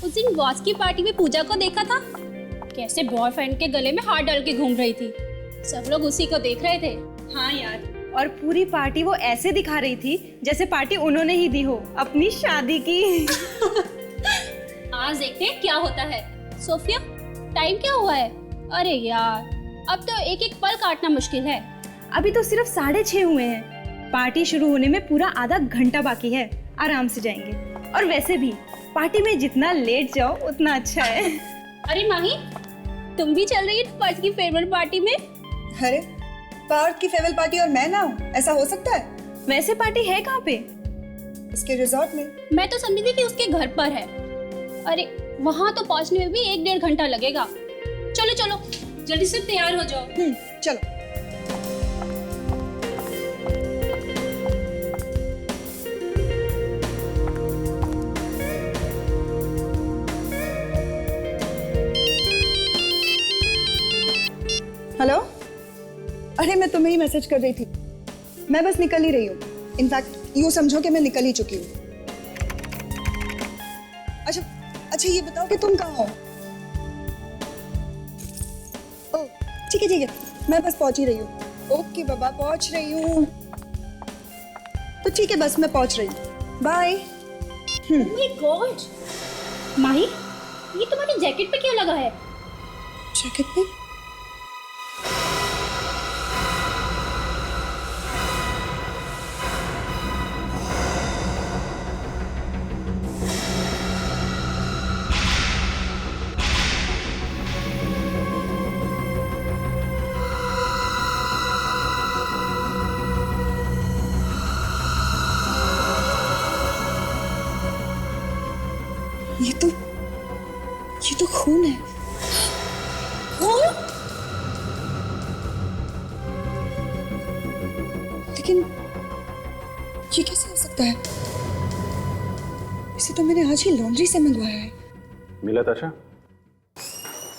उस दिन बॉस की पार्टी में पूजा को देखा था, कैसे बॉयफ्रेंड के गले में हाथ डाल के घूम रही थी। सब लोग उसी को देख रहे थे। हाँ यार, और पूरी पार्टी वो ऐसे दिखा रही थी जैसे पार्टी उन्होंने ही दी हो अपनी शादी की। आज देखते हैं क्या होता है। सोफिया, टाइम क्या हुआ है? अरे यार, अब तो एक एक पल काटना मुश्किल है। अभी तो सिर्फ 6:30 हुए हैं। पार्टी शुरू होने में पूरा आधा घंटा बाकी है। आराम से जाएंगे। और वैसे भी पार्टी में जितना लेट जाओ उतना अच्छा है। अरे माही, तुम भी चल रही है पार्थ की फेयरवेल पार्टी में? अरे, पार्थ की फेयरवेल पार्टी और मैं ना हूँ, ऐसा हो सकता है? वैसे पार्टी है कहाँ पे? इसके रिजॉर्ट में। मैं तो समझी थी कि उसके घर पर है। अरे वहाँ तो पहुँचने में भी 1-1.5 घंटा लगेगा। चलो चलो, जल्दी से तैयार हो जाओ। चलो। हेलो, अरे मैं तुम्हें ही मैसेज कर रही थी। मैं बस निकल ही रही हूँ। इनफैक्ट यूँ समझो कि मैं निकल ही चुकी हूँ। अच्छा ये बताओ कि तुम कहाँ हो? ओह ठीक है, मैं बस पहुँच ही रही हूँ। ओके बाबा, पहुँच रही हूँ। तो ठीक है, बस मैं पहुँच रही हूँ। बाय। माय गॉड, माही, ये तुम्हारी जैकेट पे क्या लगा है? जैकेट पे? ये तो खून है। लेकिन ये कैसे हो सकता है? इसे तो मैंने आज ही लॉन्ड्री से मंगवाया है। मिला ताशा?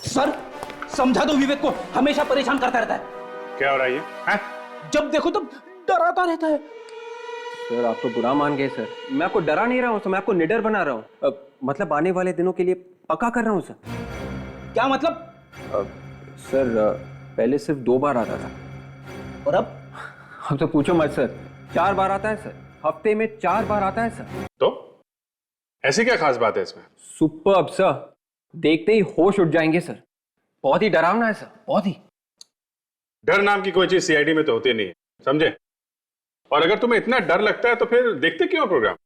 सर, समझा दो विवेक को, हमेशा परेशान करता रहता है। क्या हो रहा है ये? हैं? जब देखो तब डराता रहता है। सर आप तो बुरा मान गए सर। मैं आपको डरा नहीं रहा हूँ सर, मैं आपको निडर बना रहा हूँ। मतलब आने वाले दिनों के लिए पक्का कर रहा हूँ सर। क्या मतलब? सर पहले सिर्फ 2 बार आता था, और अब तो पूछो मत सर, 4 बार आता है सर। हफ्ते में 4 बार आता है सर। तो ऐसी क्या खास बात है इसमें? सुपर्ब सर, देखते ही होश उठ जाएंगे सर। बहुत ही डरावना है सर, बहुत ही। डर नाम की कोई चीज सीआईडी में तो होती नहीं है, समझे? और अगर तुम्हें इतना डर लगता है तो फिर देखते क्यों प्रोग्राम?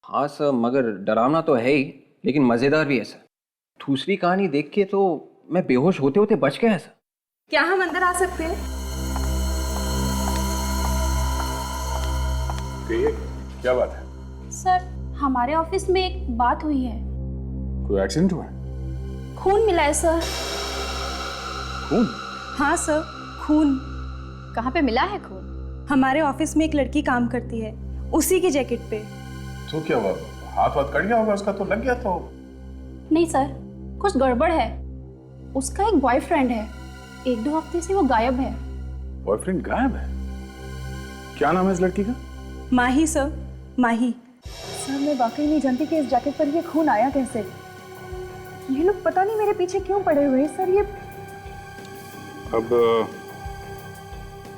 हाँ सर, मगर डरावना तो है ही, लेकिन मजेदार भी है सर। दूसरी कहानी देख के तो मैं बेहोश होते होते बच गया सर। क्या हम अंदर आ सकते हैं? कहिए, क्या बात है? सर, हमारे ऑफिस में एक बात हुई है। कोई एक्सीडेंट हुआ है? खून मिला है सर। खून? हाँ सर, खून। कहाँ पे मिला है खून? हमारे ऑफिस में एक लड़की काम करती है, उसी की जैकेट पे। तो क्या हुआ? हाथ वाथ कट गया होगा उसका, तो लग गया तो। नहीं सर, कुछ गड़बड़ है। उसका एक बॉयफ्रेंड है, 1-2 हफ्ते से वो गायब है। बॉयफ्रेंड गायब है? क्या नाम है इस लड़की का? माही सर, माही। सर मैं वाकई नहीं जानती कि इस जैकेट पर ये खून आया कैसे। ये लोग पता नहीं मेरे पीछे क्यों पड़े हुए हैं सर। ये अब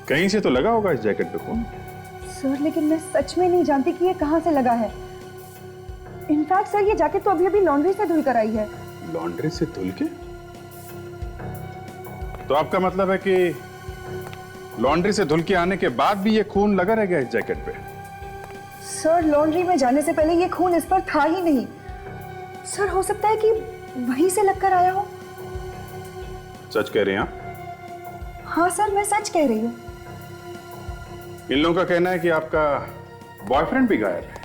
कहीं से तो लगा होगा इस जैकेट पे खून। सर लेकिन मैं सच में नहीं जानती कि ये कहाँ से लगा है। इनफैक्ट सर ये जैकेट तो अभी अभी लॉन्ड्री से धुल कर आई है। लॉन्ड्री से धुल के? तो आपका मतलब है कि लॉन्ड्री से धुल के आने के बाद भी ये खून लगा रह गया इस जैकेट पे? सर लॉन्ड्री में जाने से पहले ये खून इस पर था ही नहीं। सर हो सकता है कि वहीं से लगकर आया हो। सच कह रहे हैं आप? हाँ सर, मैं सच कह रही हूँ। इन लोगों का कहना है कि आपका बॉयफ्रेंड भी गायब है।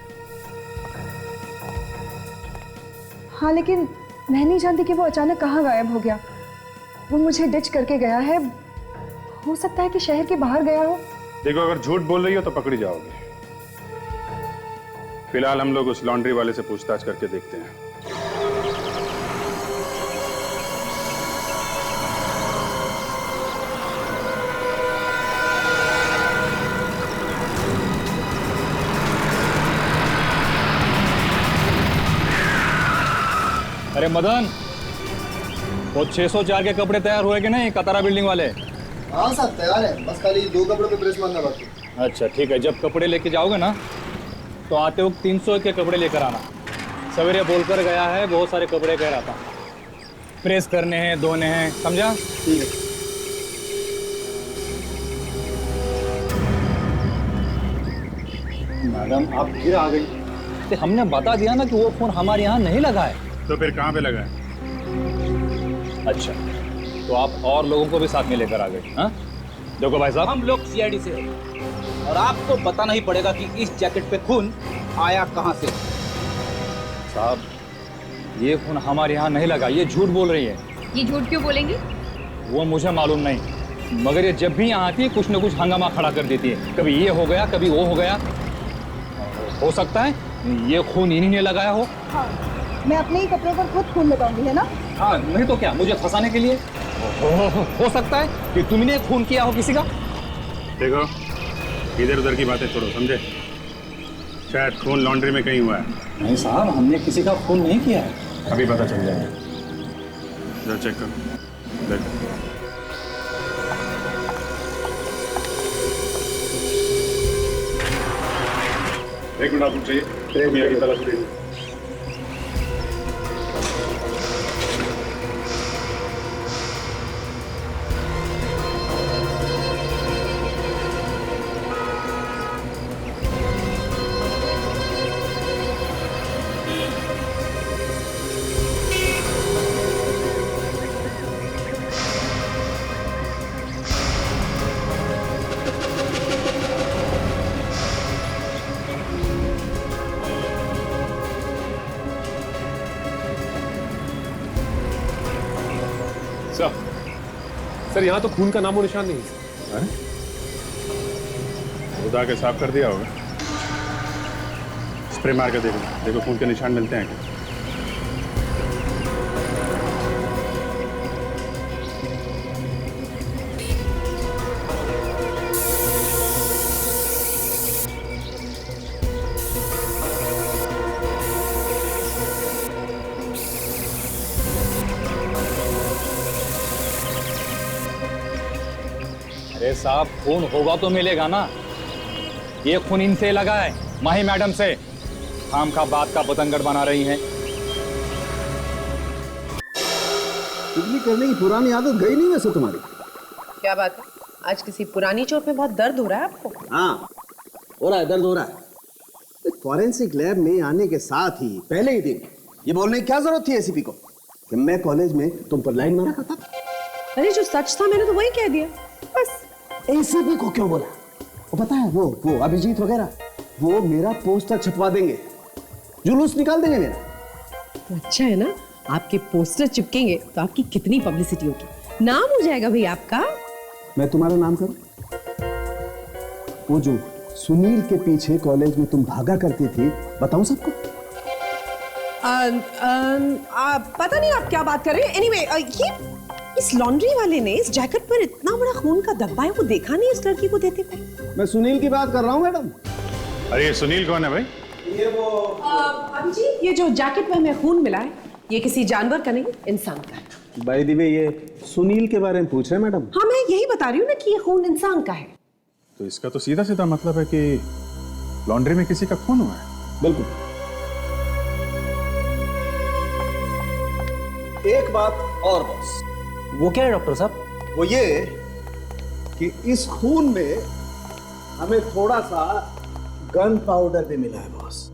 हाँ लेकिन मैं नहीं जानती कि वो अचानक कहाँ गायब हो गया। वो मुझे डिच करके गया है। हो सकता है कि शहर के बाहर गया हो। देखो, अगर झूठ बोल रही हो तो पकड़ी जाओगी। फिलहाल हम लोग उस लॉन्ड्री वाले से पूछताछ करके देखते हैं। अरे मदन, वो 604 के कपड़े तैयार हुए कि नहीं, कतारा बिल्डिंग वाले? हाँ साहब तैयार है, बस खाली 2 कपड़ों पे प्रेस मारना बाकी। अच्छा ठीक है, जब कपड़े लेके जाओगे ना तो आते वक्त 300 के कपड़े लेकर आना। सवेरे बोलकर गया है बहुत सारे कपड़े कह रहा था, प्रेस करने हैं, धोने हैं, समझा? ठीक है। मैडम आप फिर आ गई। तो हमने बता दिया ना कि वो फोन हमारे यहाँ नहीं लगा है। तो फिर कहाँ पे लगा है? अच्छा, तो आप और लोगों को भी साथ में लेकर आ गए? हाँ देखो भाई साहब, हम लोग सीआईडी से हैं और आपको पता नहीं पड़ेगा कि इस जैकेट पे खून आया कहाँ से। साहब ये फोन हमारे यहाँ नहीं लगा, ये झूठ बोल रही है। ये झूठ क्यों बोलेंगी? वो मुझे मालूम नहीं, मगर ये जब भी यहाँ आती है कुछ न कुछ हंगामा खड़ा कर देती है। कभी ये हो गया, कभी वो हो गया। हो सकता है ये खून इन्हीं ने लगाया हो। हाँ, मैं अपने ही कपड़ों पर खुद खून लगाऊंगी, है ना? हाँ, नहीं तो क्या, मुझे फंसाने के लिए। हो सकता है कि तुमने खून किया हो किसी का। देखो इधर उधर की बातें छोड़ो, समझे? शायद खून लॉन्ड्री में कहीं हुआ है। नहीं साहब, हमने किसी का खून नहीं किया है। अभी पता चल जाएगा, जरा चेक करो, देखो। एक मिनट आपको चाहिए, मियाँ की तलाश लीजिए। सर यहाँ तो खून का नामो निशान नहीं है। उदा के साफ कर दिया होगा। स्प्रे मार के देखो, देखो खून के निशान मिलते हैं क्या। अरे साहब, खून होगा तो मिलेगा ना। ये खून इनसे लगा है, माही मैडम से। काम का बात का बतंगड़ बना रही हैं। चुगली करने की पुरानी आदत गई नहीं वैसे तुम्हारी? क्या बात है, आज किसी पुरानी चोट में बहुत दर्द हो रहा है आपको? हाँ हो रहा है, दर्द हो रहा है। फॉरेंसिक लैब में आने के साथ ही पहले ही दिन ये बोलने की क्या जरूरत थी एसीपी को कि मैं कॉलेज में तुम पर लाइन मारा करता था? अरे जो सच था मैंने तो वही कह दिया बस। एसीपी को क्यों बोला? वो पता है, वो अभिजीत वगैरह वो मेरा पोस्टर छपवा देंगे, जुलूस निकाल देंगे मेरा। तो अच्छा है ना, आपके पोस्टर चिपकेंगे तो आपकी कितनी पब्लिसिटी होगी, नाम हो जाएगा भाई आपका। मैं तुम्हारा नाम करूं? वो जो सुनील के पीछे कॉलेज में तुम भागा करती थी, बताऊं सबको? पता नहीं आप क्या बात कर रहे हैं। एनीवे, ये इस लॉन्ड्री वाले ने इस जैकेट पर इतना बड़ा खून का धब्बा है, वो देखा नहीं इस लड़की को देते हुए। मैं सुनील की बात कर रहा हूँ मैडम। अरे ये सुनील कौन है भाई? ये वो अभिजीत, ये जो जैकेट में हमें खून मिला है ये किसी जानवर का नहीं, इंसान का है। बाय द वे ये सुनील के बारे में पूछ रहे हैं मैडम? हाँ, मैं यही बता रही हूँ ना कि ये खून इंसान का है। तो इसका तो सीधा सीधा मतलब है कि लॉन्ड्री में किसी का खून हुआ है। बिल्कुल। एक बात और बस। वो क्या है डॉक्टर साहब? वो ये कि इस खून में हमें थोड़ा सा गन पाउडर भी मिला है बॉस।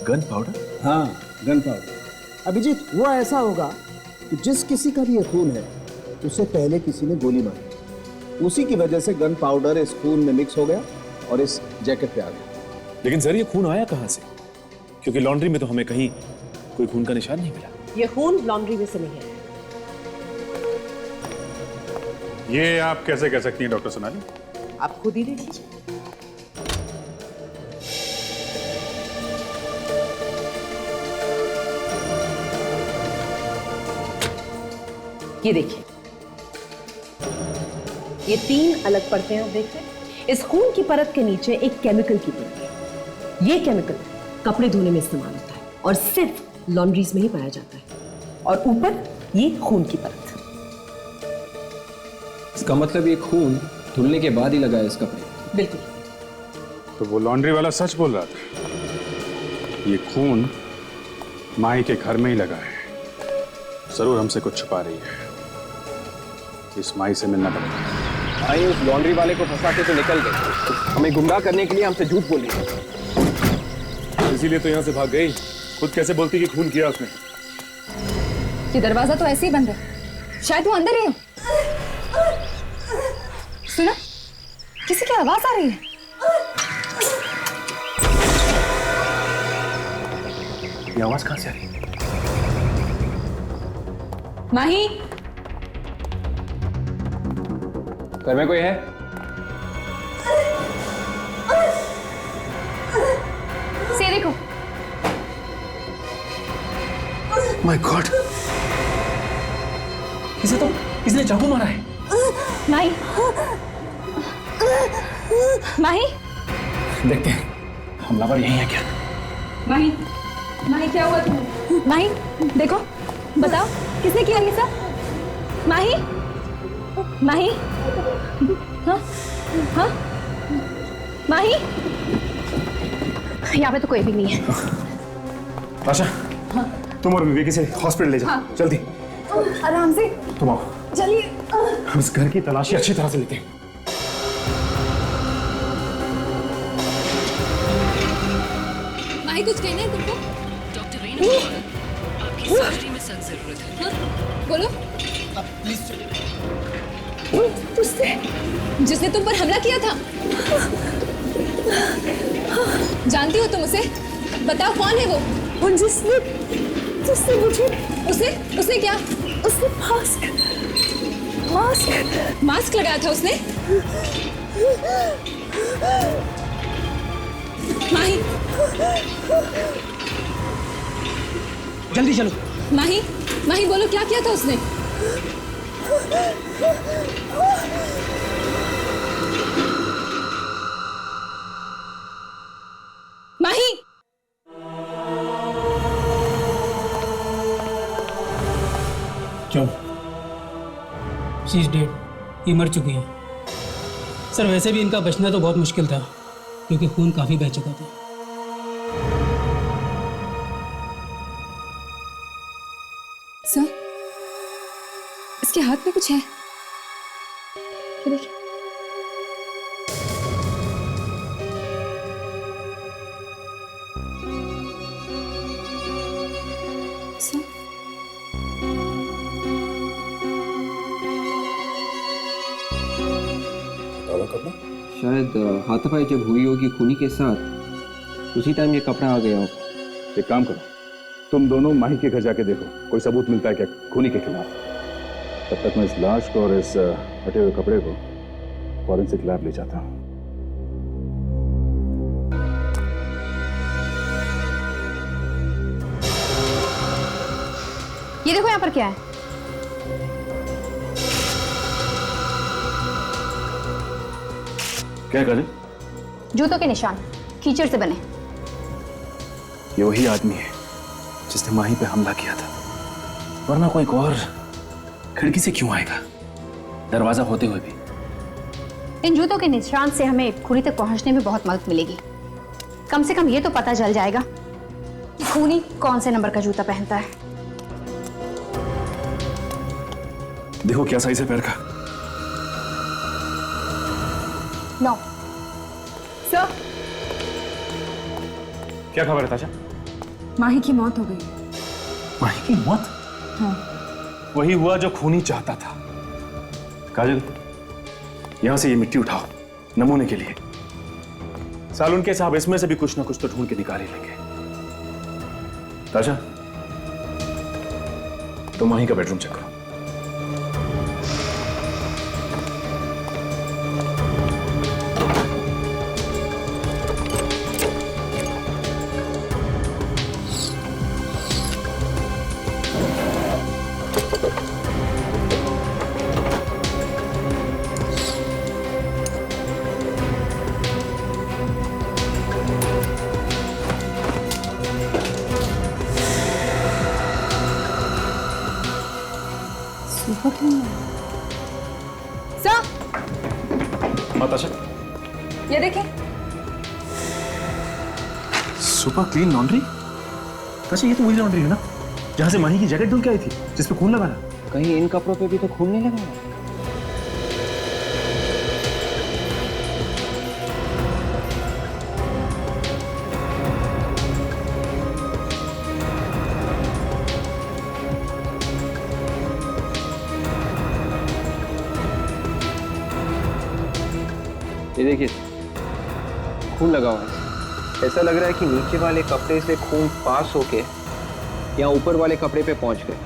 Gun powder? हाँ, गन पाउडर। अभिजीत, वो ऐसा होगा कि जिस किसी का भी ये खून है उससे पहले किसी ने गोली मारी, उसी की वजह से गन पाउडर इस खून में मिक्स हो गया और इस जैकेट पे आ गया। लेकिन सर ये खून आया कहाँ से? क्योंकि लॉन्ड्री में तो हमें कहीं कोई खून का निशान नहीं मिला। ये खून लॉन्ड्री में से नहीं है। ये आप कैसे कह सकती हैं डॉक्टर सोनाली? आप खुद ही देख लीजिए। ये देखिए, ये 3 अलग परतें हैं, आप देख रहे हैं? इस खून की परत के नीचे एक केमिकल की परत है। ये केमिकल कपड़े धोने में इस्तेमाल होता है और सिर्फ लॉन्ड्रीज में ही पाया जाता है। और ऊपर ये खून की परत। इसका मतलब ये खून धुलने के बाद ही लगा है इस कपड़े। बिल्कुल। तो वो लॉन्ड्री वाला सच बोल रहा था, ये खून माही के घर में ही लगा है। जरूर हमसे कुछ छुपा रही है। इस माही से मिलना पड़ेगा। माही उस लॉन्ड्री वाले को फंसा के तो निकल गई, हमें गुमराह करने के लिए हमसे झूठ बोल रही है। इसीलिए तो यहाँ से भाग गई। खुद कैसे बोलती कि खून किया उसने? ये दरवाजा तो ऐसे ही बंद है, शायद वो अंदर ही हो। सुना, किसी की आवाज आ रही है। ये आवाज कहाँ से आ रही है? माही, घर में कोई है? से देखो। माय गॉड, इसे तो इसने चाकू मारा है। माही, माही, देखते हैं हमलावर यही है क्या। माही, माही क्या हुआ तुम्हें? माही देखो, बताओ किसने किया ये सब? माही, माही, हाँ, हाँ, माही, यहाँ पे तो कोई भी नहीं है। आशा, तुम और विवेक से हॉस्पिटल ले जाओ, जल्दी। आराम से, तुम आओ, चलिए। हम इस घर की तलाशी अच्छी तरह से लेते हैं। माही कुछ कहना है तुमको? डॉक्टर रेणु, आपकी सर्जरी में सख्त जरूरत है। हाँ? बोलो। उसने जिसने तुम पर हमला किया था, जानती हो तुम उसे? बताओ कौन है वो? जिसने मुझे, उसने क्या? उसने मास्क लगाया था उसने? माही, जल्दी चलो। माही, माही बोलो क्या किया था उसने? माही, क्यों? शी इज डेड, ये मर चुकी है। सर वैसे भी इनका बचना तो बहुत मुश्किल था क्योंकि खून काफी बह चुका था। सर, इसके हाथ में कुछ है, ये देखिए। सर, शायद हाथापाई जब हुई होगी खूनी के साथ, उसी टाइम ये कपड़ा आ गया होगा। एक काम करो, तुम दोनों माही के घर जाके देखो, कोई सबूत मिलता है क्या खूनी के खिलाफ। तब तक मैं इस लाश को और इस हटे हुए कपड़े को फॉरेंसिक लैब ले जाता हूँ। ये देखो यहाँ पर क्या है। क्या करे? जूतों के निशान, कीचड़ से बने। ये वही आदमी है जिसने माही पे हमला किया था, वरना कोई और खिड़की से क्यों आएगा, दरवाजा होते हुए भी। इन जूतों के निशान से हमें खूनी तक पहुंचने में बहुत मदद मिलेगी। कम से कम ये तो पता चल जाएगा कि खूनी कौन से नंबर का जूता पहनता है। देखो क्या साइज है पैर का। 9। सर, क्या खबर है ताशा? माही की मौत हो गई। माही की मौत? हाँ। वही हुआ जो खूनी चाहता था। काजल, यहां से ये मिट्टी उठाओ नमूने के लिए। सालून के साहब इसमें से भी कुछ ना कुछ तो ढूंढ के निकाल ही लेंगे। ताशा, तुम माही का बेडरूम चेक करो। सुपर क्लीन है। सर, बताशा, ये देखें। Super clean laundry? अच्छा, ये तो वही लॉन्ड्री है ना जहां से माही की जैकेट धुल के आई थी, जिस पे खून लगा था। कहीं इन कपड़ों पे भी तो खून नहीं लगा हुआ? ये देखिए, खून लगा हुआ है। ऐसा लग रहा है कि नीचे वाले कपड़े से खून पास होके यहाँ ऊपर वाले कपड़े पे पहुंच गए।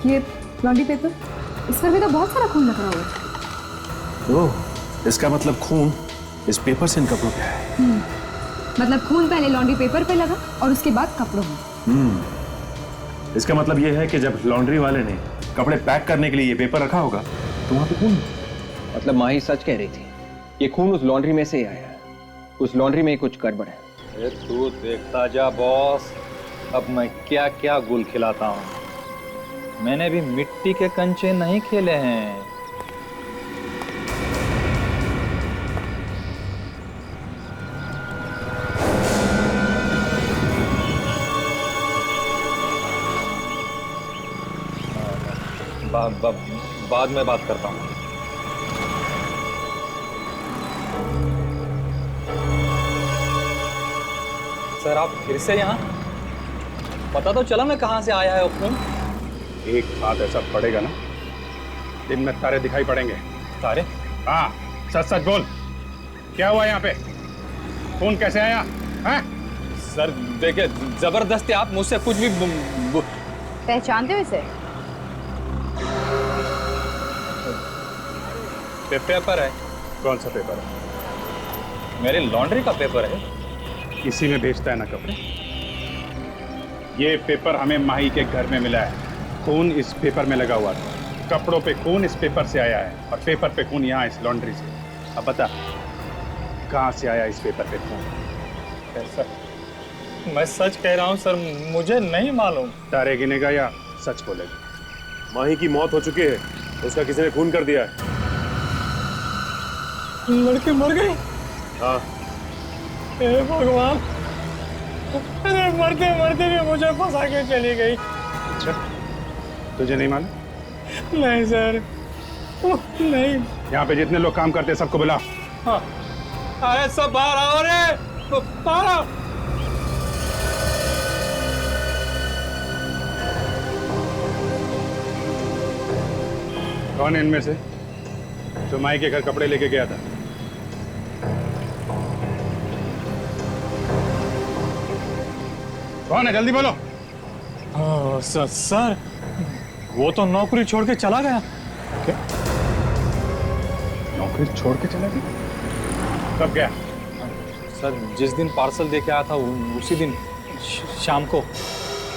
ये लॉन्ड्री पेपर, इस पर भी तो बहुत सारा खून लगा हुआ है। ओह, इसका मतलब खून इस पेपर से इन कपड़ों पे है। मतलब खून पहले लॉन्ड्री पेपर पे लगा और उसके बाद कपड़ों में। इसका मतलब ये है कि जब लॉन्ड्री वाले ने कपड़े पैक करने के लिए ये पेपर रखा होगा तो वहां पे खून। मतलब माही सच कह रही थी, ये खून उस लॉन्ड्री में से ही आया है। उस लॉन्ड्री में ही कुछ गड़बड़ है। अरे तू देखता जा बॉस, अब मैं क्या क्या गुल खिलाता हूँ। मैंने भी मिट्टी के कंचे नहीं खेले हैं। बाद में बात करता हूँ। सर, आप फिर से यहाँ? पता तो चला मैं कहाँ से आया है वो खून। एक बात ऐसा पड़ेगा ना, दिन में तारे दिखाई पड़ेंगे। तारे? हाँ, सच सच बोल, क्या हुआ यहाँ पे? खून कैसे आया? हैं? सर देखिए, जबरदस्ती आप मुझसे कुछ भी पहचानते हो इसे? पेपर है। कौन सा पेपर है? मेरी लॉन्ड्री का पेपर है। इसी में बेचता है ना कपड़े। ये पेपर हमें माही के घर में मिला है। खून इस पेपर में लगा हुआ था। कपड़ों पे खून इस पेपर से आया है और पेपर पे खून यहाँ इस लॉन्ड्री से। अब बता, कहाँ से आया इस पेपर पे खून? सर, मैं सच कह रहा हूँ सर, मुझे नहीं मालूम। तारे गिनेगा या सच बोलेगा? माही की मौत हो चुकी है, उसका किसी ने खून कर दिया है। लड़के मर गए? हाँ। हे भगवान, अरे मरते मरते भी मुझे फंसा के चली गई। अच्छा, तुझे नहीं मालूम? नहीं सर, नहीं। यहाँ पे जितने लोग काम करते हैं सबको बुला। हाँ, अरे सब बाहर आओ रे, बाहर आओ। कौन है इनमें से जो माई के घर कपड़े लेके गया था? कौन है, जल्दी बोलो। सर, वो तो नौकरी छोड़ के चला गया। क्या? नौकरी छोड़ के चला गया? कब गया? सर, जिस दिन पार्सल दे के आया था उसी दिन शाम को।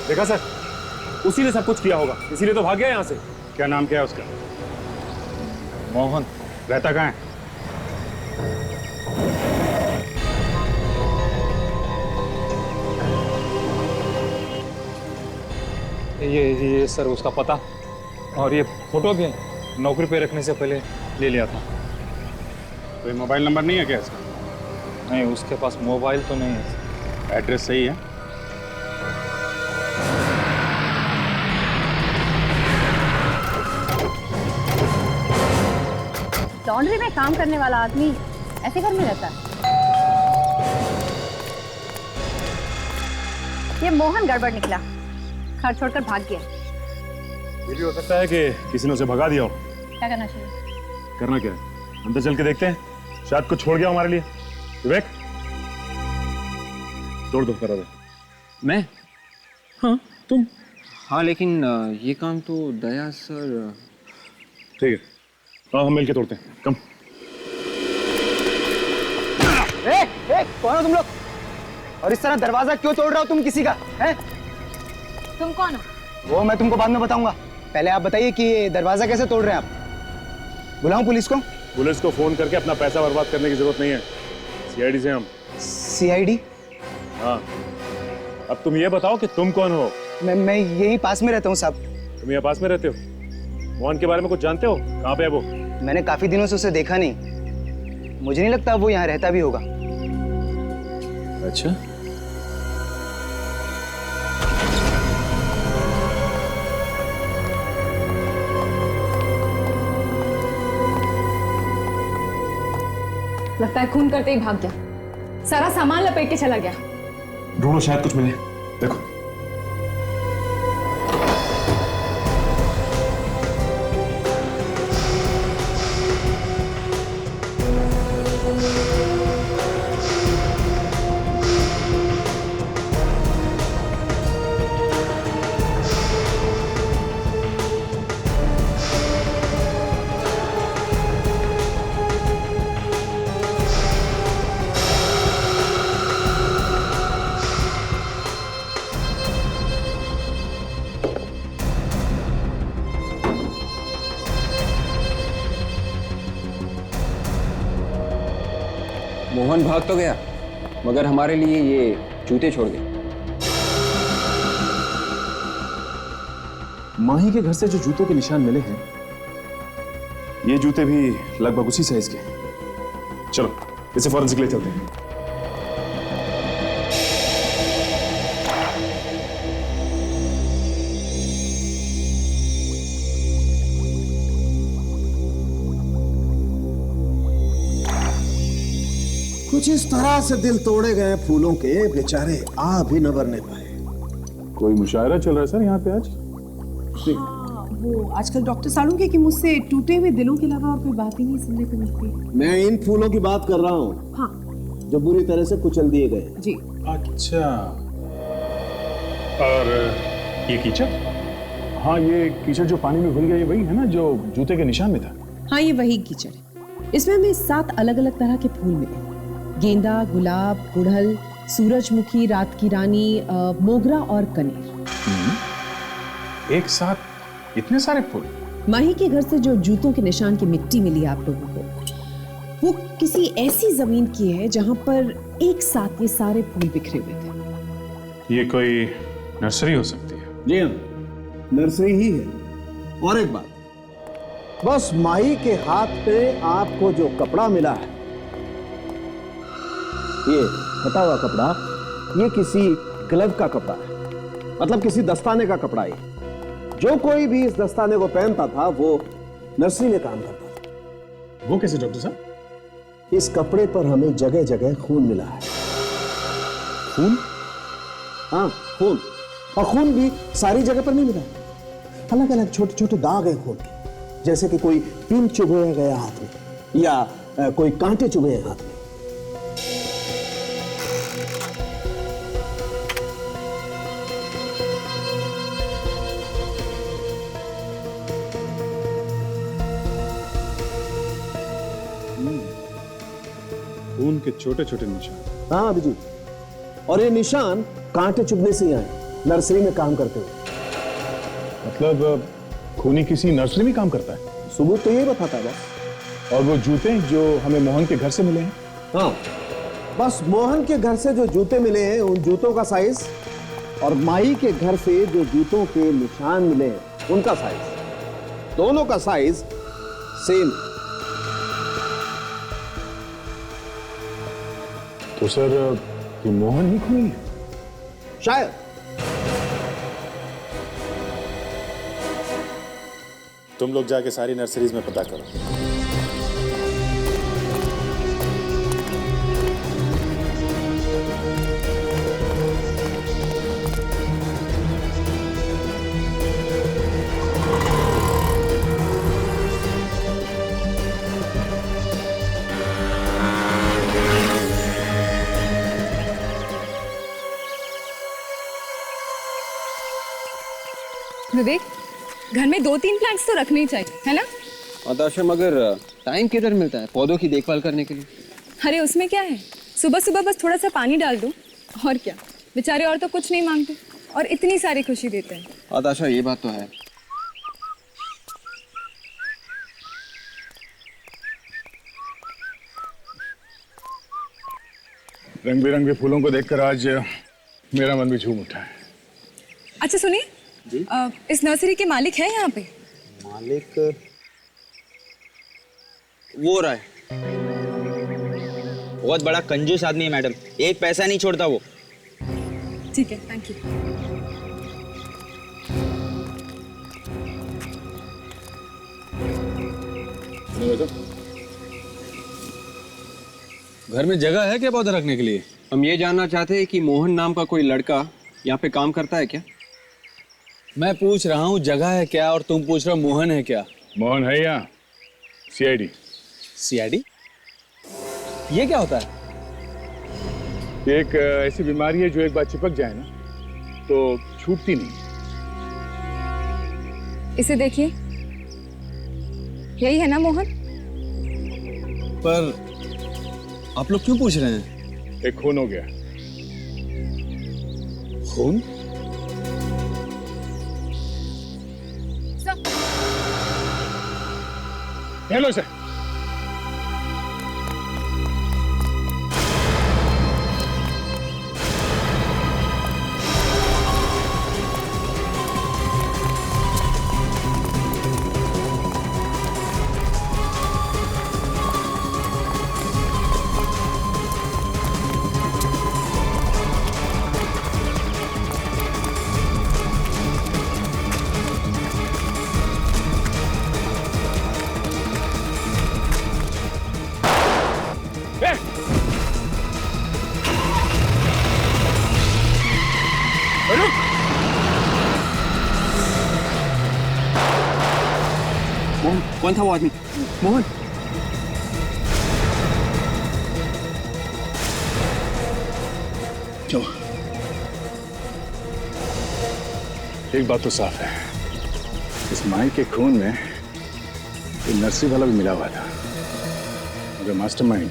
देखा सर, उसी ने सब कुछ किया होगा, इसीलिए तो भाग गया यहाँ से। क्या नाम क्या है उसका? मोहन। रहता कहाँ है? ये सर उसका पता और ये फोटो भी नौकरी पे रखने से पहले ले लिया था। कोई मोबाइल नंबर नहीं है क्या इसका? नहीं, उसके पास मोबाइल तो नहीं है। एड्रेस सही है? लॉन्ड्री में काम करने वाला आदमी ऐसे घर में रहता है? ये मोहन गड़बड़ निकला, घर छोड़कर भाग गया। ये भी हो सकता है कि किसी ने उसे भगा दिया हो। क्या करना चाहिए? करना क्या है, अंदर चल के देखते हैं, शायद कुछ छोड़ गया हमारे लिए। विवेक, तोड़ दो, करा दो। मैं? हाँ, तुम। हाँ, लेकिन ये काम तो दया सर। ठीक है, हाँ, हम मिलके तोड़ते हैं। कम। कौन हो तुम लोग? और इस तरह दरवाजा क्यों तोड़ रहे हो तुम किसी का? हैं? तुम कौन हो? वो मैं तुमको बाद में बताऊंगा। पहले आप बताइए कि ये दरवाजा कैसे तोड़ रहे हैं आप? बुलाऊं पुलिस को? पुलिस को फोन करके अपना पैसा बर्बाद करने की जरूरत नहीं है। सीआईडी से हम। सीआईडी? हाँ। अब तुम ये बताओ कि तुम कौन हो? मैं यहीं पास में रहता हूँ साहब। तुम यहाँ पास में रहते हो? मोहन के बारे में कुछ जानते हो? कहाँ पे है वो? मैंने काफी दिनों से उसे देखा नहीं, मुझे नहीं लगता वो यहाँ रहता भी होगा। अच्छा, लगता है खून करते ही भाग गया, सारा सामान लपेट के चला गया। ढूंढो, शायद कुछ मिले। देखो, मोहन भाग तो गया, मगर हमारे लिए ये जूते छोड़ गए। माही के घर से जो जूतों के निशान मिले हैं, ये जूते भी लगभग उसी साइज के हैं। चलो इसे फॉरेंसिक ले चलते हैं। कुछ इस तरह से दिल तोड़े गए फूलों के, बेचारे आ भी न भरने पाए। कोई मुशायरा चल रहा है सर यहाँ पे आज? हाँ, वो आजकल डॉक्टर सालूंके कि मुझसे टूटे हुए दिलों के अलावा और कोई बात ही नहीं सुनने को मिलती। मैं इन फूलों की बात कर रहा हूँ, हाँ जो बुरी तरह से कुचल दिए गए। जी। अच्छा, और ये कीचड़? हाँ, ये कीचड़ जो पानी में घुल गया, ये वही है ना जो जूते के निशान में था? हाँ, ये वही कीचड़ है। इसमें हमें 7 अलग अलग तरह के फूल मिले, गेंदा, गुलाब, गुड़हल, सूरजमुखी, रात की रानी, मोगरा और कनेर। एक साथ इतने सारे फूल? माही के घर से जो जूतों के निशान की मिट्टी मिली आप लोगों को, वो किसी ऐसी जमीन की है जहां पर एक साथ ये सारे फूल बिखरे हुए थे। ये कोई नर्सरी हो सकती है? जी हाँ, नर्सरी ही है। और एक बात, बस माही के हाथ पे आपको जो कपड़ा मिला है, ये फटा हुआ कपड़ा, ये किसी ग्लव का कपड़ा है, मतलब किसी दस्ताने का कपड़ा है। जो कोई भी इस दस्ताने को पहनता था वो नर्सरी में काम करता था। वो कैसे डॉक्टर साहब? इस कपड़े पर हमें जगह जगह खून मिला है। खून? हाँ, खून। और खून भी सारी जगह पर नहीं मिला, अलग अलग छोटे छोटे दाग हैं खून के, जैसे कि कोई पिन चुभोया गया हाथ में या कोई कांटे चुभे हाथ में। खून के छोटे छोटे निशान। हाँ अभिजीत, और ये निशान कांटे चुभने से ही आए, नर्सरी में काम करते हुए। मतलब खूनी किसी नर्सरी में काम करता है? सबूत तो यही बताता है बस। और वो जूते जो हमें मोहन के घर से मिले हैं? हाँ, बस मोहन के घर से जो जूते मिले हैं उन जूतों का साइज, और माही के घर से जो जूतों के निशान मिले हैं उनका साइज, दोनों का साइज सेम। तो सर ये मोहन ही खूनी है? शायद। तुम लोग जाके सारी नर्सरीज में पता करो। विवेक, घर में 2-3 प्लांट्स तो रखने ही चाहिए, है ना? आदर्शा, मगर टाइम किधर मिलता है पौधों की देखभाल करने के लिए? अरे उसमें क्या है, सुबह सुबह बस थोड़ा सा पानी डाल दो, और क्या। बेचारे और तो कुछ नहीं मांगते और इतनी सारी खुशी देते हैं। आदर्शा, ये बात तो है। रंग बिरंगे फूलों को देखकर आज मेरा मन भी झूम उठा है। अच्छा सुनिए, इस नर्सरी के मालिक है यहाँ पे? मालिक वो रहा है, बहुत बड़ा कंजूस आदमी है मैडम, एक पैसा नहीं छोड़ता वो। ठीक है, थैंक यू। घर में जगह है क्या पौधे रखने के लिए? हम ये जानना चाहते हैं कि मोहन नाम का कोई लड़का यहाँ पे काम करता है क्या? मैं पूछ रहा हूँ जगह है क्या, और तुम पूछ रहे हो मोहन है क्या? मोहन है यहाँ, सीआईडी। सीआईडी? ये क्या होता है? ये एक ऐसी बीमारी है जो एक बार चिपक जाए ना तो छूटती नहीं। इसे देखिए, यही है ना मोहन? पर आप लोग क्यों पूछ रहे हैं? एक खून हो गया। खून? Hello sir. मोहन, कौन था वो आदमी? मोहन, क्यों? एक बात तो साफ है, इस माई के खून में ये नर्सरी वाला भी मिला हुआ था, मगर मास्टरमाइंड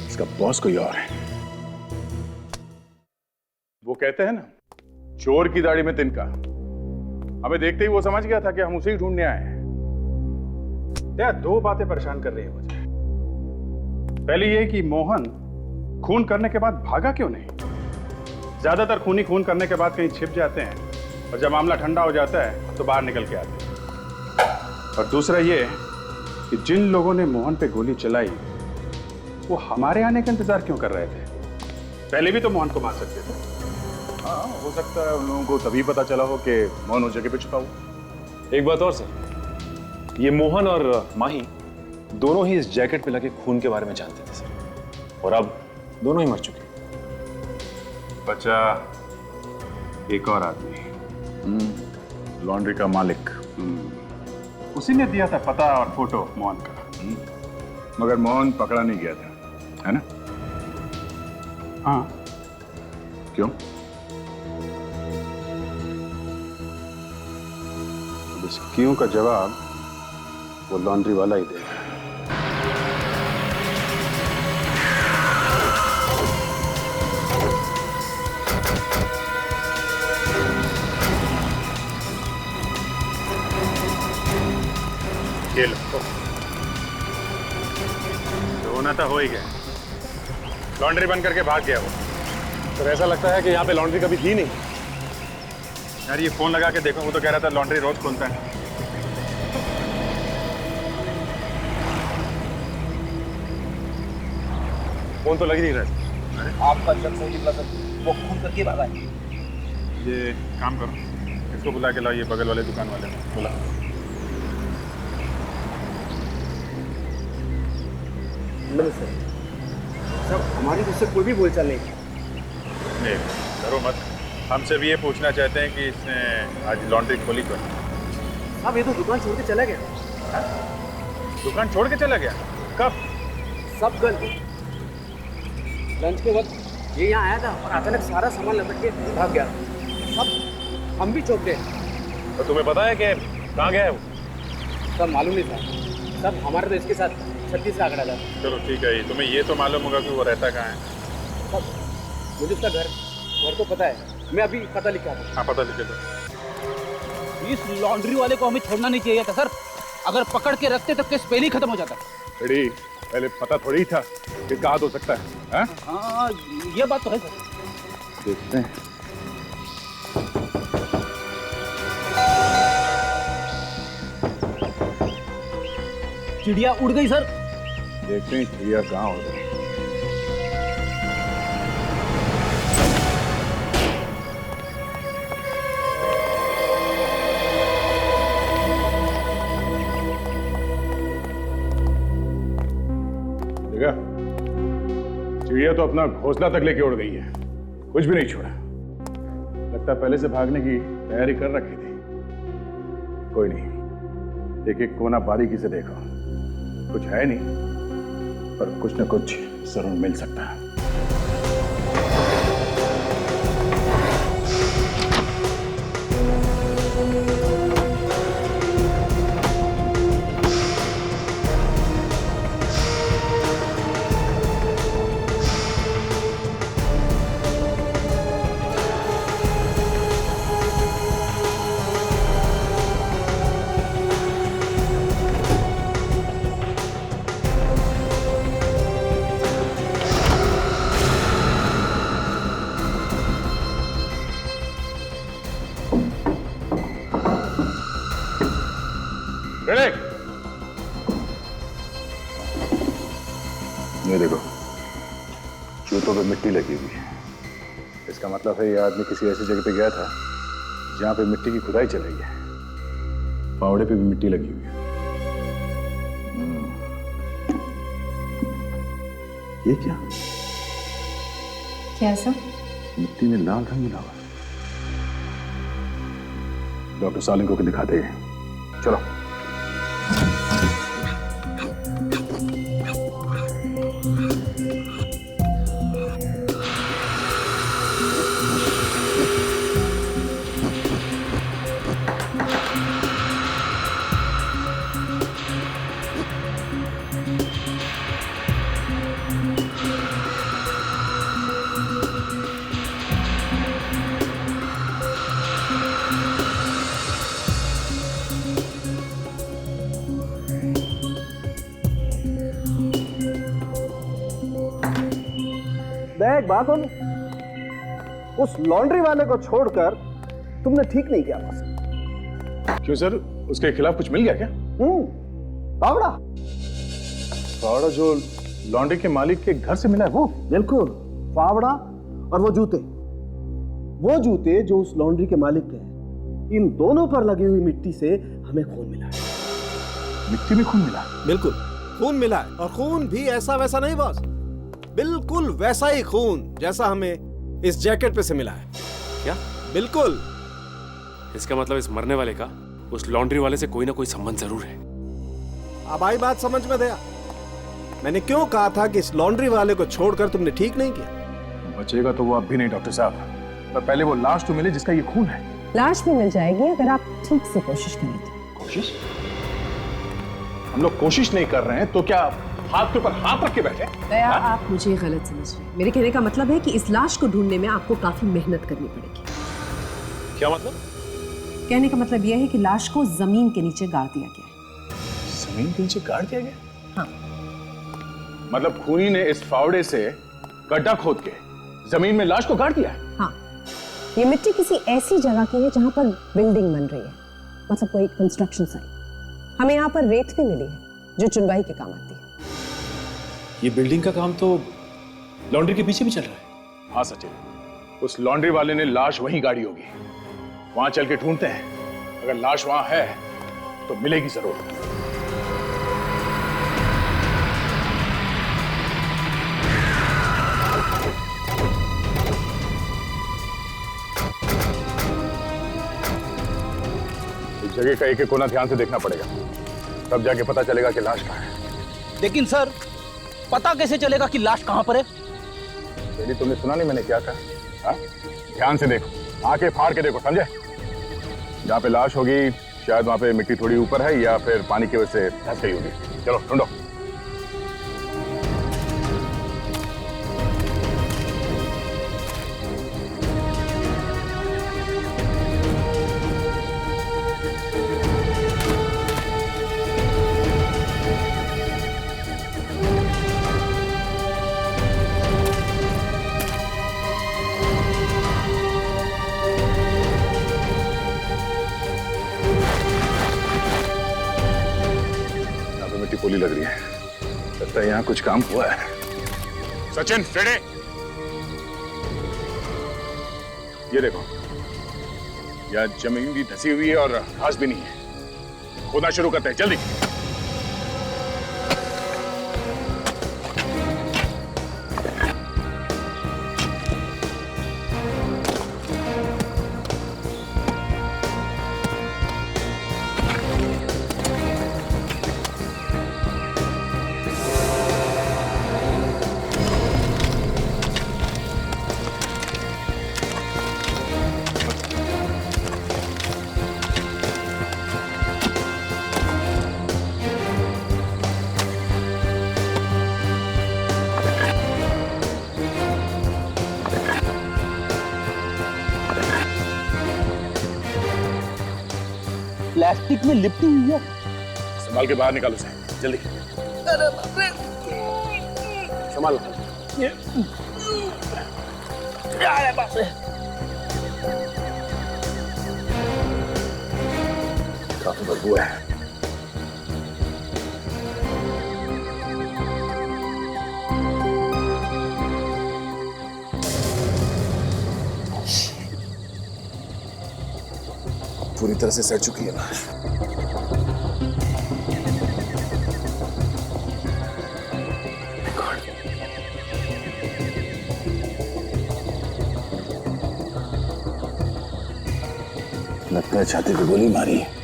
इसका बॉस कोई और है। वो कहते हैं ना, चोर की दाढ़ी में तिनका। हमें देखते ही वो समझ गया था कि हम उसे ही ढूंढने आए हैं। यार, दो बातें परेशान कर रही है मुझे। पहली ये कि मोहन खून करने के बाद भागा क्यों नहीं? ज्यादातर खूनी खून करने के बाद कहीं छिप जाते हैं और जब मामला ठंडा हो जाता है तो बाहर निकल के आते हैं। और दूसरा ये कि जिन लोगों ने मोहन पे गोली चलाई वो हमारे आने का इंतजार क्यों कर रहे थे? पहले भी तो मोहन को मार सकते थे। हाँ, हो सकता है उन लोगों को तभी पता चला हो कि मोहन उस जगह पे छुपा हुआ। एक बात और सर, ये मोहन और माही दोनों ही इस जैकेट पे लगे खून के बारे में जानते थे सर, और अब दोनों ही मर चुके। बचा एक और आदमी, लॉन्ड्री का मालिक। उसी ने दिया था पता और फोटो मोहन का, मगर मोहन पकड़ा नहीं गया था, है ना? हाँ, क्यों? अब इस क्यों का जवाब वो लॉन्ड्री वाला ही देगा। ये लो, होना तो हो ही गया। लॉन्ड्री बंद करके भाग गया वो। तो ऐसा लगता है कि यहाँ पे लॉन्ड्री कभी थी नहीं। यार, ये फोन लगा के देखो, वो तो कह रहा था लॉन्ड्री रोज खुलता है। फोन तो लग ही नहीं रहा। आपका जब फोन निकला था वो खून करके भागा है। ये काम करो, इसको बुला के लाओ, ये बगल वाले दुकान वाले ने बुला। नमस्ते सर, हमारी तरफ से कोई भी बोलचाल नहीं। नहीं करो मत, हमसे भी ये पूछना चाहते हैं कि इसने आज लॉन्ड्री खोली क्यों? अब ये तो दुकान छोड़ के चला गया। दुकान छोड़ के चला गया? कब? सब कल लंच के वक्त ये यहाँ आया था और अचानक सारा सामान लपेट के भाग गया। सब हम भी चौंक गए। तो तुम्हें पता है कि कहाँ गया है वो? सब मालूम नहीं था। सब हमारे तो इसके साथ 36 आंकड़ा था। चलो ठीक है, तुम्हें ये तो मालूम होगा कि वो रहता कहाँ है? सब मुझे उसका घर तो पता है। मैं अभी पता लिखा था। हाँ, पता लिखे दो। इस लॉन्ड्री वाले को हमें छोड़ना नहीं चाहिए था सर। अगर पकड़ के रखते तो केस पहले ही खत्म हो जाता। बड़ी पहले पता थोड़ी था कि कहाँ हो सकता है, हाँ? हाँ, ये बात तो है सर। देखते हैं। चिड़िया उड़ गई सर। देखते हैं चिड़िया कहाँ हो गई। देखा, चिड़िया तो अपना घोंसला तक लेके उड़ गई है, कुछ भी नहीं छोड़ा। लगता है पहले से भागने की तैयारी कर रखी थी। कोई नहीं, एक एक कोना बारीकी से देखो, कुछ है नहीं पर कुछ न कुछ जरूर मिल सकता है। ये देखो, जूतों पे मिट्टी लगी हुई है। इसका मतलब है ये आदमी किसी ऐसी जगह पे गया था जहां पे मिट्टी की खुदाई चल रही है। फावड़े पे भी मिट्टी लगी हुई है। ये क्या? क्या ऐसा? मिट्टी में लाल रंग मिला हुआ। डॉक्टर सालिम को दिखाते हैं, चलो। मैं एक बात बोलूं, उस लॉन्ड्री वाले को छोड़कर तुमने ठीक नहीं किया बस। क्यों सर, उसके खिलाफ कुछ मिल गया क्या? फावड़ा। फावड़ा जो लॉन्ड्री के मालिक के घर से मिला है वो? बिल्कुल, फावड़ा और वो जूते जो उस लॉन्ड्री के मालिक के हैं, इन दोनों पर लगी हुई मिट्टी से हमें खून मिला है। मिट्टी में खून मिला? बिल्कुल, खून मिला है, और खून भी ऐसा वैसा नहीं बॉस, बिल्कुल वैसा ही खून जैसा हमें इस जैकेट पे से मिला है। क्या? बिल्कुल। इसका मतलब इस मरने वाले का उस लॉन्ड्री वाले से कोई ना कोई संबंध जरूर है। अब आई बात समझ में दया। मैंने क्यों कहा था कि इस लॉन्ड्री वाले को छोड़कर तुमने ठीक नहीं किया? बचेगा तो वो अब भी नहीं डॉक्टर साहब, पर पहले वो लाश तो मिले जिसका ये खून है। लाश भी मिल जाएगी अगर आप ठीक से कोशिश करें तो। कोशिश? हम लोग कोशिश नहीं कर रहे हैं तो क्या हाथ के ऊपर हाथ रख के बैठे? दया, आप मुझे गलत समझ रहे हैं। मेरे कहने का मतलब है कि इस लाश को ढूंढने में आपको काफी मेहनत करनी पड़ेगी। क्या मतलब? कहने का मतलब यह है कि लाश को जमीन के नीचे गाड़ दिया गया है। जमीन के नीचे गाड़ दिया गया? हाँ। मतलब खूनी ने इस फावड़े से गड्ढा खोद के जमीन में लाश को गाड़ दिया है? हाँ, ये मिट्टी किसी ऐसी जगह की है जहां पर बिल्डिंग बन रही है, मतलब कोई कंस्ट्रक्शन साइट। हमें यहाँ पर रेत भी मिली है जो चुनवाई के काम आती है। ये बिल्डिंग का काम तो लॉन्ड्री के पीछे भी चल रहा है। हाँ सचिन, उस लॉन्ड्री वाले ने लाश वहीं गाड़ी होगी। वहां चल के ढूंढते हैं, अगर लाश वहां है तो मिलेगी जरूर। इस जगह का एक एक कोना ध्यान से देखना पड़ेगा, तब जाके पता चलेगा कि लाश कहाँ है। लेकिन सर, पता कैसे चलेगा कि लाश कहां पर है? यदि तुमने सुना नहीं मैंने क्या कहा? हाँ? ध्यान से देखो, आंखें फाड़ के देखो, समझे? जहाँ पे लाश होगी शायद वहां पे मिट्टी थोड़ी ऊपर है या फिर पानी की वजह से धंस गई होगी। चलो ढूंढो। फूली लग रही है। लगता है यहाँ कुछ काम हुआ है। सचिन, फेड़े। ये देखो, यह जमीन भी धसी हुई है और घास भी नहीं है। खोदना शुरू करते हैं, जल्दी। प्लास्टिक में लिपटी हुई है। संभाल के बाहर निकालो उसे, जल्दी। संभालो। काफी बदबू है। पूरी तरह से सड़ चुकी है ना। लगता है छाती पे गोली मारी है।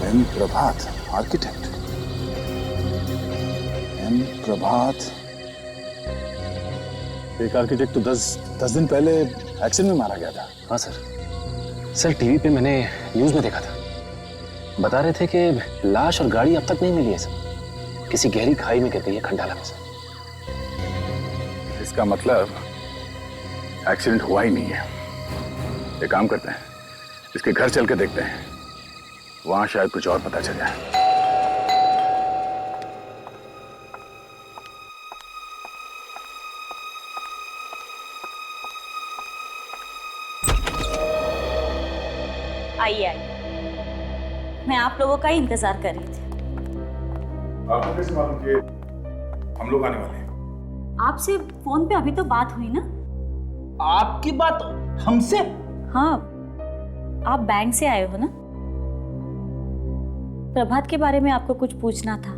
एम प्रभात, आर्किटेक्ट। एम प्रभात, एक आर्किटेक्ट तो 10 दिन पहले एक्सीडेंट में मारा गया था। हाँ सर, टीवी पे मैंने न्यूज में देखा था। बता रहे थे कि लाश और गाड़ी अब तक नहीं मिली है सर। किसी गहरी खाई में गिर गई है खंडाला में सर। इसका मतलब एक्सीडेंट हुआ ही नहीं है। एक काम करते हैं, इसके घर चल के देखते हैं, वहां शायद कुछ और पता चल जाए। आइए आइए, मैं आप लोगों का ही इंतजार कर रही थी। आपको कैसे मालूम कि हम लोग आने वाले हैं? आपसे फोन पे अभी तो बात हुई ना। आपकी बात हमसे? हाँ, आप बैंक से आए हो ना। प्रभात के बारे में आपको कुछ पूछना था।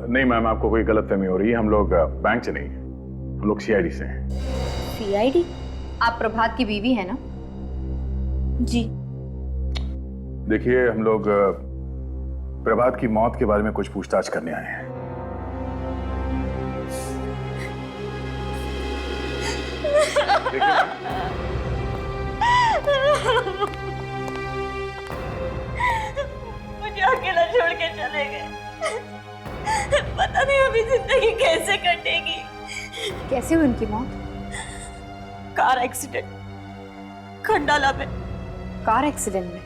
नहीं मैम, आपको कोई गलतफहमी हो रही है। हम लोग बैंक से नहीं, हम लोग सीआईडी से हैं। सीआईडी? आप प्रभात की बीवी है ना? जी। देखिए, हम लोग प्रभात की मौत के बारे में कुछ पूछताछ करने आए हैं। मुझे अकेला छोड़ के चले गए। पता नहीं अभी जिंदगी कैसे कटेगी। कैसे हुई उनकी मौत? कार एक्सीडेंट, खंडाला में। कार एक्सीडेंट में?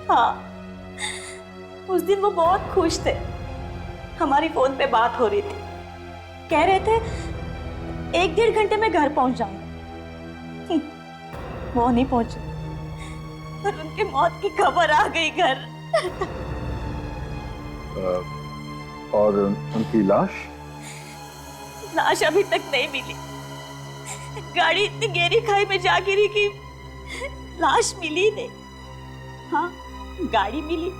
हाँ, उस दिन वो बहुत खुश थे। हमारी फोन पे बात हो रही थी। कह रहे थे 1-1.5 घंटे में घर पहुंच जाऊंगा। वो नहीं पहुंचे और उनकी मौत की खबर आ गई घर। और उनकी लाश? लाश अभी तक नहीं मिली। गाड़ी इतनी गहरी खाई में जा गिरी कि लाश मिली नहीं। हाँ, गाड़ी मिली,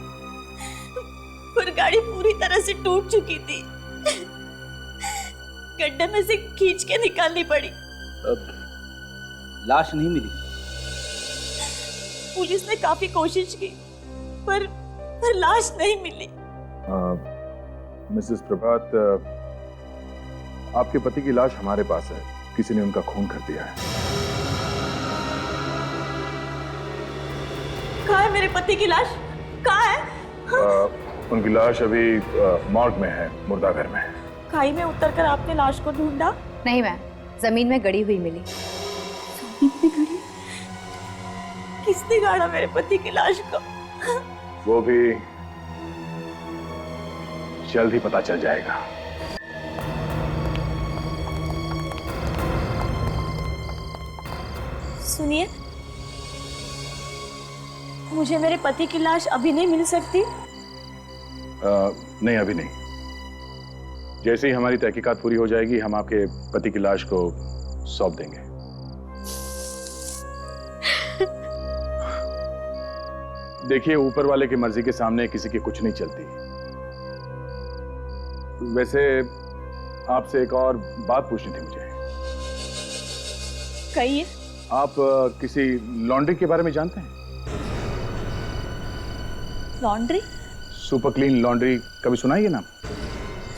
पर गाड़ी पूरी तरह से टूट चुकी थी। गड्ढे में से खींच के निकालनी पड़ी। लाश नहीं मिली? पुलिस ने काफी कोशिश की, पर लाश नहीं मिली। मिसेस प्रभात, आपके पति की लाश हमारे पास है। किसी ने उनका खून कर दिया है। कहाँ है मेरे पति की लाश? कहाँ है? उनकी लाश अभी मॉर्ग में है, मुर्दाघर में। खाई में उतरकर आपने लाश को ढूंढा? नहीं मैम, जमीन में गड़ी हुई मिली। इतनी घड़ी किसने गाड़ा मेरे पति की लाश को? वो भी जल्द ही पता चल जाएगा। सुनिए, मुझे मेरे पति की लाश अभी नहीं मिल सकती? नहीं, अभी नहीं। जैसे ही हमारी तहकीकात पूरी हो जाएगी हम आपके पति की लाश को सौंप देंगे। देखिए, ऊपर वाले की मर्जी के सामने किसी की कुछ नहीं चलती। वैसे आपसे एक और बात पूछनी थी मुझे। कहिए। आप किसी लॉन्ड्री के बारे में जानते हैं? लॉन्ड्री? सुपर क्लीन लॉन्ड्री, कभी सुना है ये नाम?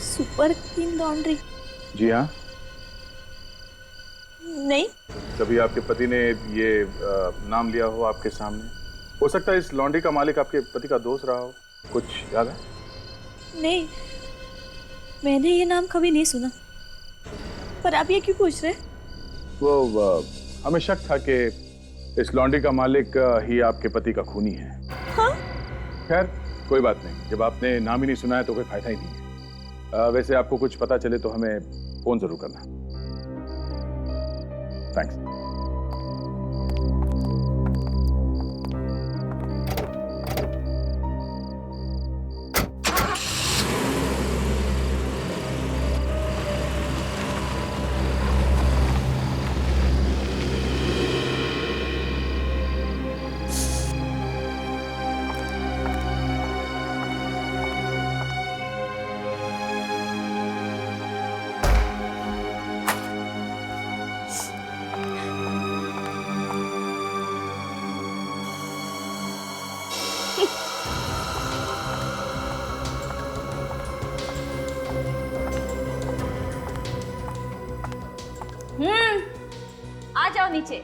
Super clean laundry? जी हाँ। नहीं। कभी आपके पति ने ये नाम लिया हो आपके सामने? हो सकता है इस लॉन्ड्री का मालिक आपके पति का दोस्त रहा हो। कुछ याद है? नहीं, मैंने ये नाम कभी नहीं सुना। पर आप ये क्यों पूछ रहे? वो हमें शक था कि इस लॉन्ड्री का मालिक ही आपके पति का खूनी है। हाँ? खैर कोई बात नहीं, जब आपने नाम ही नहीं सुना है तो कोई फायदा ही नहीं है। वैसे आपको कुछ पता चले तो हमें फोन जरूर करना। थैंक्स। आ जाओ नीचे।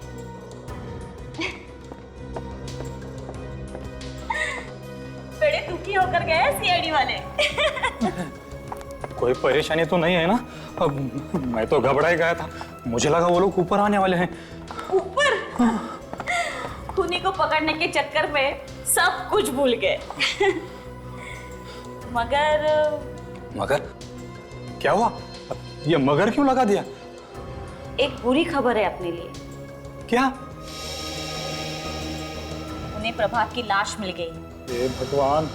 बड़े दुखी होकर गए सीआईडी वाले। कोई परेशानी तो नहीं है ना? अब मैं तो घबरा ही गया था, मुझे लगा वो लोग ऊपर आने वाले हैं। ऊपर? खूनी को पकड़ने के चक्कर में सब कुछ भूल गए। मगर क्या हुआ? ये मगर क्यों लगा दिया? एक बुरी खबर है अपने लिए। क्या? उन्हें प्रभात की लाश मिल गई। हे भगवान,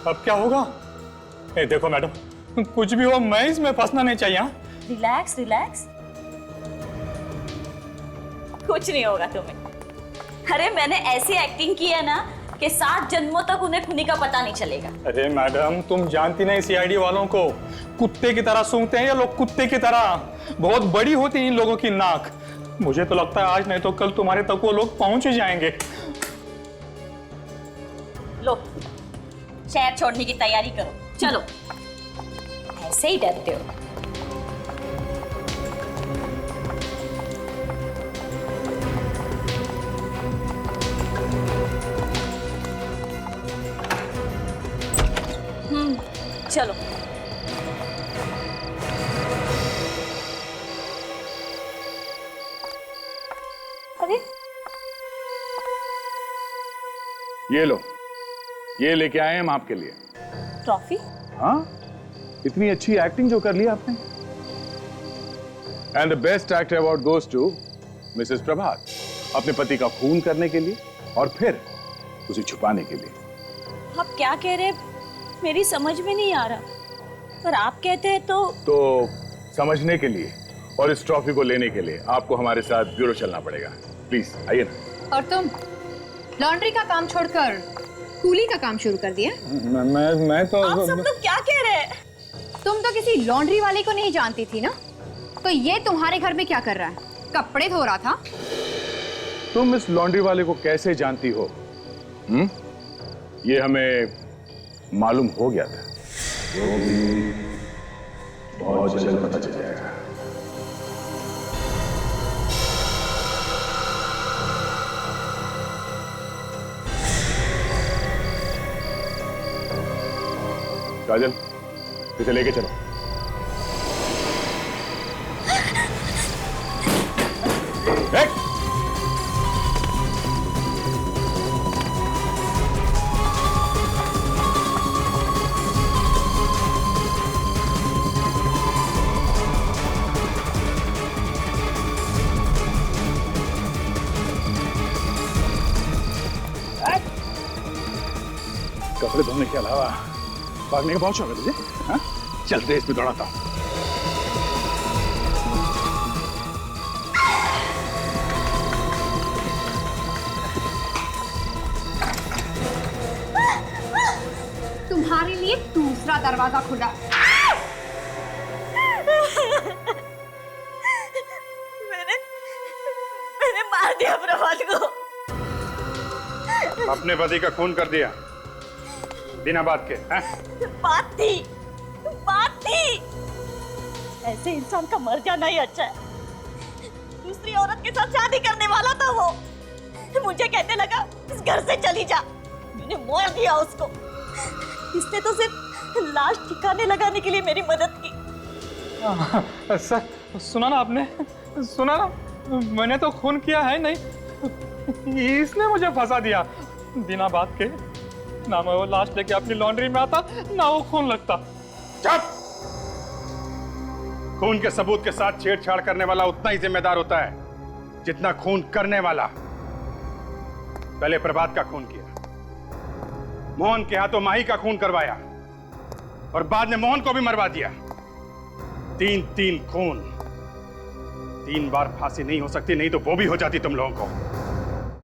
अब क्या होगा? देखो मैडम, कुछ भी हो मैं इसमें फंसना नहीं चाहिए। रिलैक्स रिलैक्स, कुछ नहीं होगा तुम्हें। अरे मैंने ऐसी एक्टिंग की है ना कि 7 जन्मों तक उन्हें खूनी का पता नहीं चलेगा। अरे मैडम, तुम जानती नहीं सीआईडी वालों को, कुत्ते की तरह सूंघते हैं ये लोग, कुत्ते की तरह। बहुत बड़ी होती है इन लोगों की नाक। मुझे तो लगता है आज नहीं तो कल तुम्हारे तक वो लोग पहुंच ही जाएंगे। लो, शहर छोड़ने की तैयारी करो, चलो। ऐसे ही डरते हो। चलो। अरे ये लो, ये लेके आए हम आपके लिए। ट्रॉफी? हाँ, इतनी अच्छी एक्टिंग जो कर ली आपने। And the best actor award goes to Mrs Prabhat, अपने पति का खून करने के लिए और फिर उसे छुपाने के लिए। आप क्या कह रहे हैं? मेरी समझ में नहीं आ रहा, पर आप कहते हैं तो समझने के लिए और इस ट्रॉफी को लेने के लिए आपको हमारे साथ ब्यूरो चलना पड़ेगा। प्लीज आइए ना। और तुम लॉन्ड्री का काम छोड़कर कूली का काम शुरू कर दिया? मैं तो आप सब लोग क्या कह रहे हैं? तुम तो किसी लॉन्ड्री वाले को नहीं जानती थी ना, तो ये तुम्हारे घर में क्या कर रहा है? कपड़े धो रहा था? तुम इस लॉन्ड्री वाले को कैसे जानती हो? ये हमें मालूम हो गया था। वो भी बहुत जल्द पता चल जाएगा। काजल, इसे लेके चलो। भागने के अलावा भागने का बहुत शौक है तुझे? हाँ? चल रेस में दौड़ाता हूँ। तुम्हारे लिए दूसरा दरवाजा खुला। मैंने मार दिया प्रभात को। अपने पति का खून कर दिया बिना बात के? बात थी। ऐसे इंसान का मर जाना ही अच्छा है। दूसरी औरत के साथ शादी करने वाला था वो। मुझे कहने लगा इस घर से चली जा। मैंने मार दिया उसको। इसने तो सिर्फ लाश ठिकाने लगाने के लिए मेरी मदद की। सर सुना ना आपने? सुना ना, मैंने तो खून किया है नहीं, इसने मुझे फंसा दिया बिना बात के। ना मैं वो लाश लेके अपनी लॉन्ड्री में आता, ना वो खून लगता। चुप! खून के सबूत के साथ छेड़छाड़ करने वाला उतना ही जिम्मेदार होता है जितना खून करने वाला। पहले प्रभात का खून किया, मोहन के हाथों माही का खून करवाया और बाद में मोहन को भी मरवा दिया। 3 खून। 3 बार फांसी नहीं हो सकती, नहीं तो वो भी हो जाती तुम लोगों को।